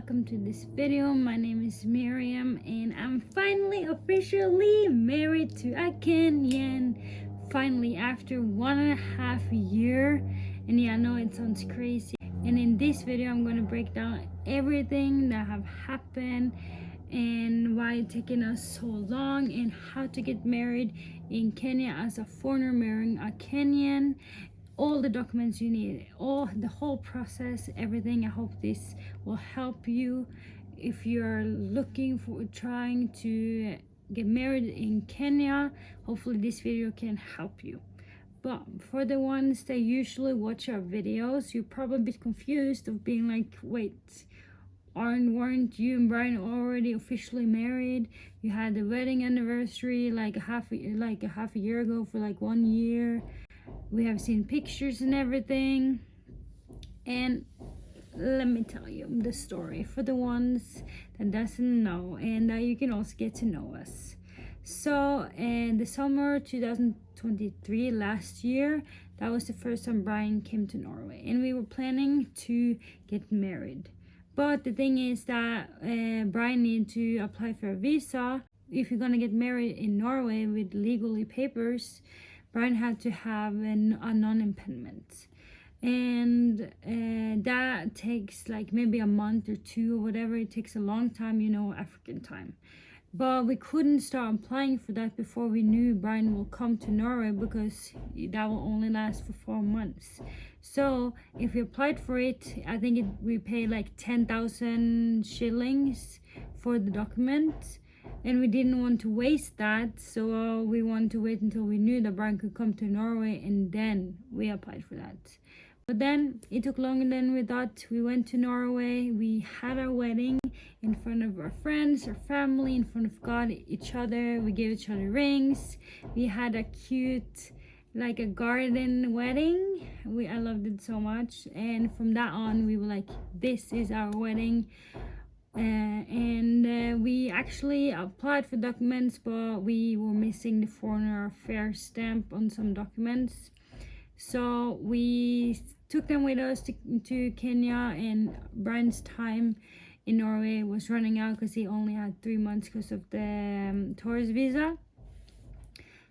welcome to this video. My name is Miriam and I'm finally officially married to a Kenyan. Finally, after 1.5 years. And yeah, I know it sounds crazy. And in this video, I'm going to break down everything that have happened and why it's taken us so long and how to get married in Kenya as a foreigner marrying a Kenyan. All the documents you need, the whole process, everything. I hope this will help you if you're looking for trying to get married in Kenya. Hopefully this video can help you. But for the ones that usually watch our videos, you're probably a bit confused of being like, wait, weren't you and Brian already officially married? You had the wedding anniversary like a half a year ago for like 1 year. We have seen pictures and everything, and let me tell you the story for the ones that doesn't know, and you can also get to know us. So in the summer 2023, last year, that was the first time Brian came to Norway, and we were planning to get married. But the thing is that Brian needed to apply for a visa. If you're gonna get married in Norway with legally papers, Brian had to have a non-impediment, and that takes like maybe a month or two or whatever. It takes a long time, you know, African time. But we couldn't start applying for that before we knew Brian will come to Norway, because that will only last for 4 months. So if we applied for it, I think we paid like 10,000 shillings for the document. And we didn't want to waste that, so we wanted to wait until we knew that Brian could come to Norway, and then we applied for that. But then it took longer than we thought. We went to Norway, we had our wedding in front of our friends, our family, in front of God, each other. We gave each other rings. We had a cute, like a garden wedding. I loved it so much. And from that on, we were like, this is our wedding. We actually applied for documents, but we were missing the foreigner affair stamp on some documents. So we took them with us to Kenya, and Brian's time in Norway was running out because he only had 3 months because of the tourist visa.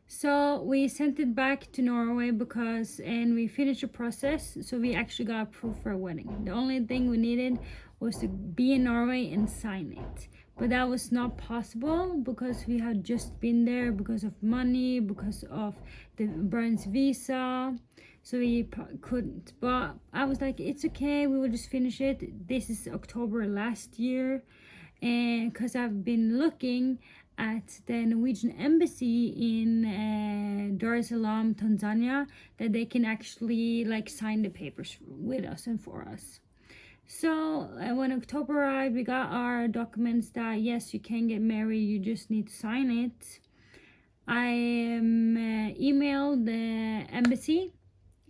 So we sent it back to Norway and we finished the process. So we actually got approved for a wedding. The only thing we needed was to be in Norway and sign it. But that was not possible because we had just been there because of money, because of Brian's visa. So we couldn't. But I was like, it's okay, we will just finish it. This is October last year. And because I've been looking at the Norwegian embassy in Dar es Salaam, Tanzania, that they can actually like sign the papers with us and for us. So when October arrived, we got our documents that yes, you can get married, you just need to sign it. I emailed the embassy,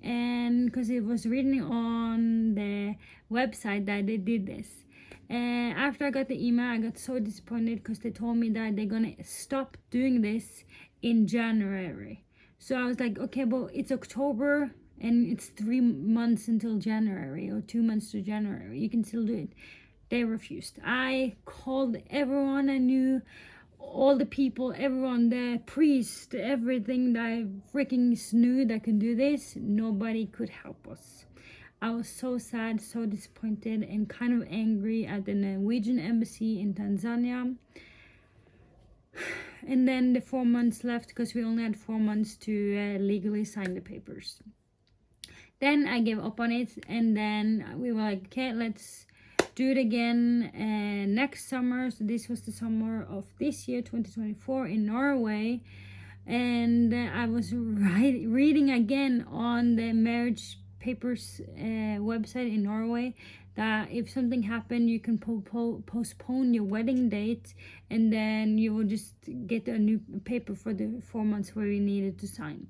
and because it was written on the website that they did this. And after I got the email, I got so disappointed because they told me that they're gonna stop doing this in January. So I was like, okay, but it's October and it's 3 months until January, or 2 months to January. You can still do it. They refused. I called everyone I knew, all the people, everyone, the priest, everything that I freaking knew that could do this. Nobody could help us. I was so sad, so disappointed, and kind of angry at the Norwegian embassy in Tanzania. And then the 4 months left because we only had 4 months to legally sign the papers. Then I gave up on it, and then we were like, okay, let's do it again next summer. So this was the summer of this year, 2024, in Norway. And I was reading again on the marriage papers website in Norway that if something happened, you can postpone your wedding date, and then you will just get a new paper for the 4 months where you needed to sign.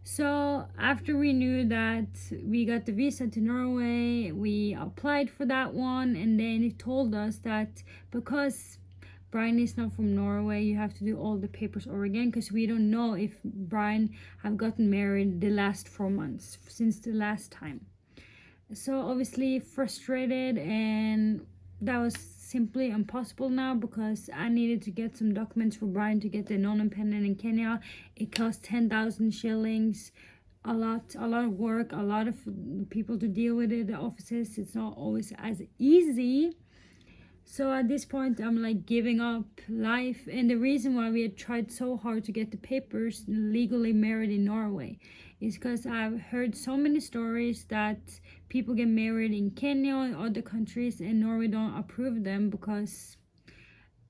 So after we knew that we got the visa to Norway, we applied for that one, and then it told us that because Brian is not from Norway, you have to do all the papers over again, because we don't know if Brian have gotten married the last 4 months since the last time. So obviously frustrated, and that was simply impossible now, because I needed to get some documents for Brian to get the non-independent in Kenya. It cost 10,000 shillings, a lot of work, a lot of people to deal with it, the offices. It's not always as easy. So at this point, I'm like giving up life. And the reason why we had tried so hard to get the papers legally married in Norway is because I've heard so many stories that people get married in Kenya and other countries, and Norway don't approve them because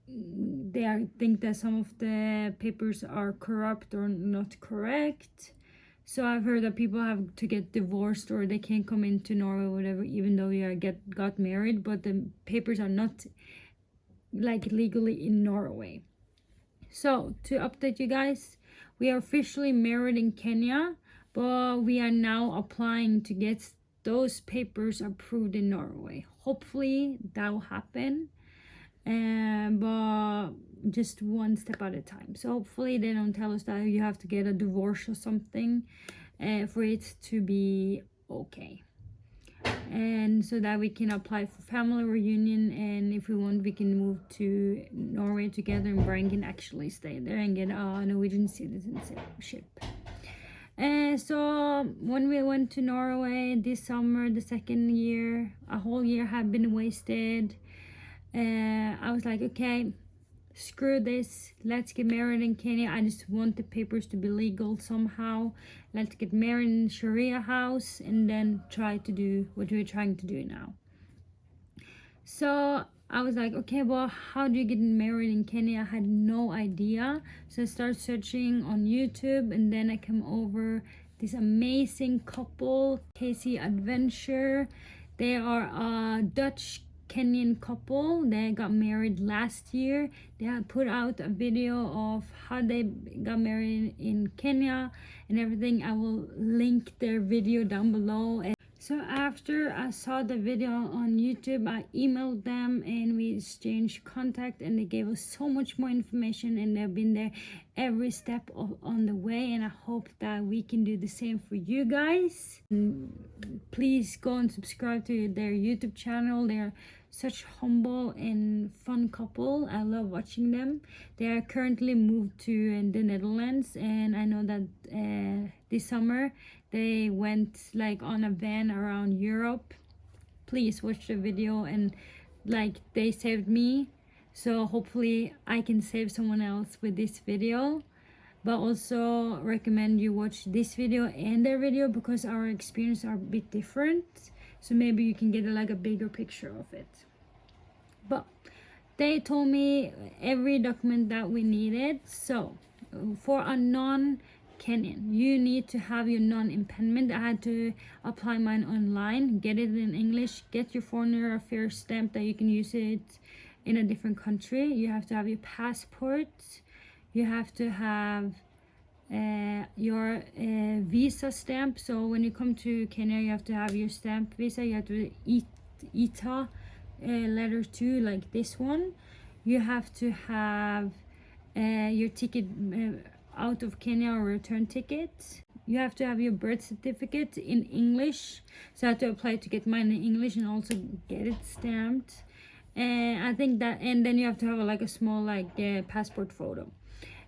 they think that some of the papers are corrupt or not correct. So I've heard that people have to get divorced, or they can't come into Norway or whatever, even though you got married, but the papers are not like legally in Norway. So to update you guys, we are officially married in Kenya, but we are now applying to get those papers approved in Norway. Hopefully that will happen, but just one step at a time. So hopefully they don't tell us that you have to get a divorce or something for it to be okay, and so that we can apply for family reunion, and if we want we can move to Norway together, and Brian can actually stay there and get a Norwegian citizenship. So when we went to Norway this summer, the second year, a whole year had been wasted. I was like, okay, screw this, let's get married in Kenya. I just want the papers to be legal somehow. Let's get married in Sharia house and then try to do what we're trying to do now. So I was like, okay, well, how do you get married in Kenya? I had no idea. So I started searching on YouTube, and then I came over this amazing couple, Casey Adventure. They are a Dutch Kenyan couple. They got married last year. They had put out a video of how they got married in Kenya and everything. I will link their video down below. So after I saw the video on YouTube, I emailed them and we exchanged contact, and they gave us so much more information, and they've been there every step on the way, and I hope that we can do the same for you guys. And please go and subscribe to their YouTube channel. They're such humble and fun couple. I love watching them. They are currently moved to the Netherlands, and I know that this summer they went like on a van around Europe. Please watch the video, and like they saved me, so hopefully I can save someone else with this video. But also recommend you watch this video and their video, because our experience are a bit different, so maybe you can get like a bigger picture of it. But they told me every document that we needed. So for a non-Kenyan, you need to have your non-impediment. I had to apply mine online, get it in English, get your foreigner affairs stamp that you can use it in a different country. You have to have your passport. You have to have your visa stamp. So when you come to Kenya, you have to have your stamp visa. You have to ETA letter 2, like this one. You have to have your ticket out of Kenya, or return ticket. You have to have your birth certificate in English, so I had to apply to get mine in English and also get it stamped. And I think that, and then you have to have like a small like passport photo.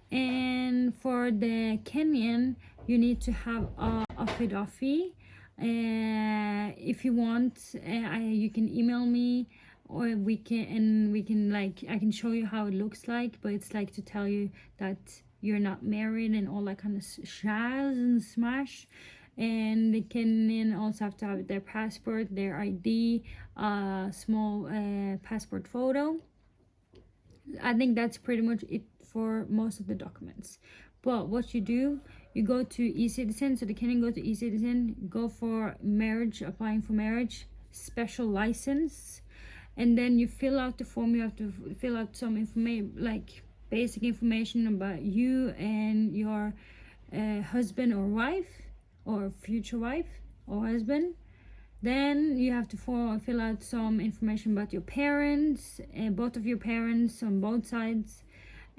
And for the Kenyan, you need to have a affidavit. If you want, you can email me, or we can like, I can show you how it looks like, but it's like to tell you that you're not married and all that kind of shaz and smash. And the Kenyan also have to have their passport, their ID, small passport photo. I think that's pretty much it for most of the documents. But what you do, you go to e-citizen. So the Kenyan go to e-citizen, go for marriage, applying for marriage, special license, and then you fill out the form. You have to fill out some information, like basic information about you and your husband or wife, or future wife or husband. Then you have to fill out some information about your parents, both of your parents on both sides,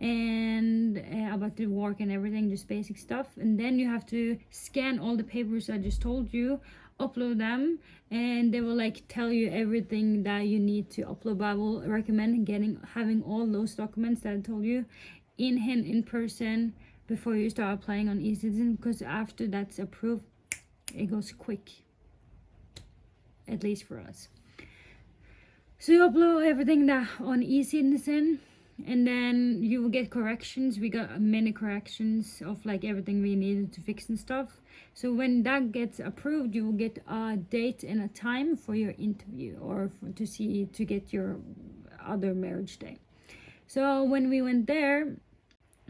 and about the work and everything, just basic stuff. And then you have to scan all the papers I just told you upload them, and they will like tell you everything that you need to upload. But I will recommend having all those documents that I told you in hand in person before you start applying on eCitizen, because after that's approved, it goes quick, at least for us. So you upload everything that on eCitizen, and then you will get corrections. We got many corrections of like everything we needed to fix and stuff. So when that gets approved, you will get a date and a time for your interview, or to get your other marriage day. So when we went there,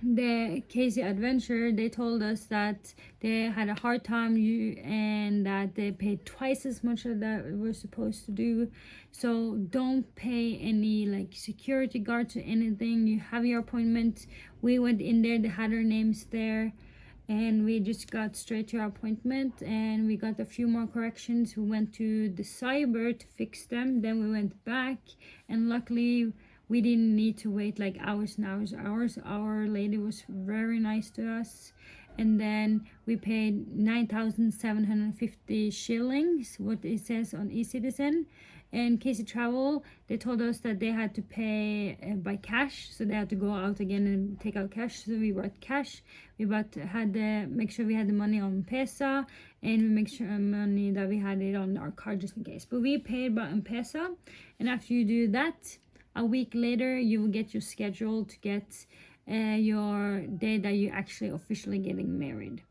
the Casey Adventure, they told us that they had a hard time and that they paid twice as much as that we're supposed to do. So don't pay any like security guards or anything. You have your appointment. We went in there, they had our names there, and we just got straight to our appointment, and we got a few more corrections. We went to the cyber to fix them, then we went back, and luckily we didn't need to wait like hours and hours. Our lady was very nice to us. And then we paid 9,750 shillings, what it says on eCitizen. And Casey Travel, they told us that they had to pay by cash, so they had to go out again and take out cash. So we brought cash. We make sure we had the money on M-Pesa, and we make sure money that we had it on our card just in case. But we paid by M-Pesa, and after you do that, a week later, you will get your schedule to get your day that you're actually officially getting married.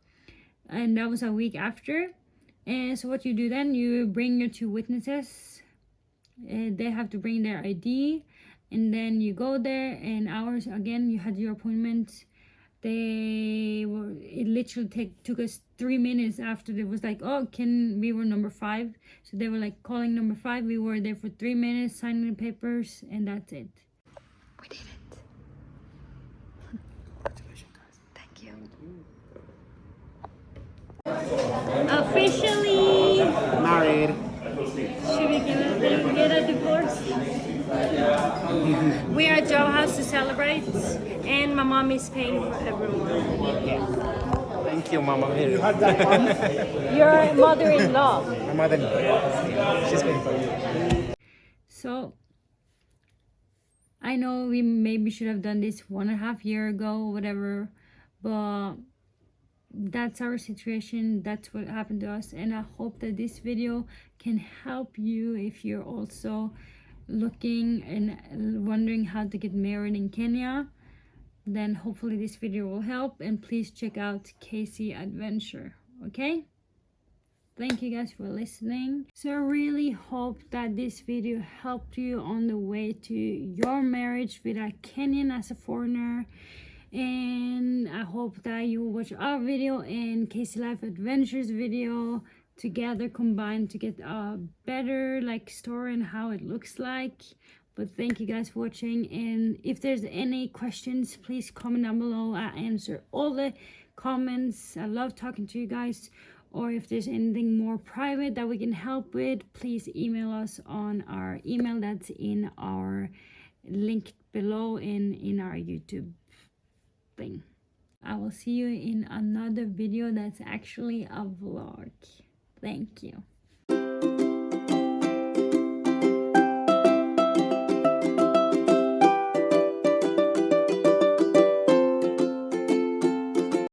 And that was a week after. And so what you do then, you bring your two witnesses. They have to bring their ID. And then you go there, and hours again, you had your appointment. It literally took us 3 minutes after. It was like, we were number 5, so they were like calling number 5. We were there for 3 minutes signing the papers, and that's it. We did it. Congratulations, guys. Thank you. Officially Married. should we get a divorce? We are at Joe House to celebrate, and my mom is paying for everyone. Thank you, Mama Miriam. Your mother-in-law. My mother-in-law. She's paying for you. So I know we maybe should have done this 1.5 years ago or whatever, but that's our situation. That's what happened to us, and I hope that this video can help you if you're also looking and wondering how to get married in Kenya. Then hopefully this video will help, and please check out Casey Adventure. Okay, thank you guys for listening. So I really hope that this video helped you on the way to your marriage with a Kenyan as a foreigner, and I hope that you will watch our video and Casey Life Adventures video together, combined, to get a better like story and how it looks like. But thank you guys for watching, and if there's any questions, please comment down below. I answer all the comments. I love talking to you guys. Or if there's anything more private that we can help with, please email us on our email that's in our link below in our YouTube thing. I will see you in another video that's actually a vlog. Thank you.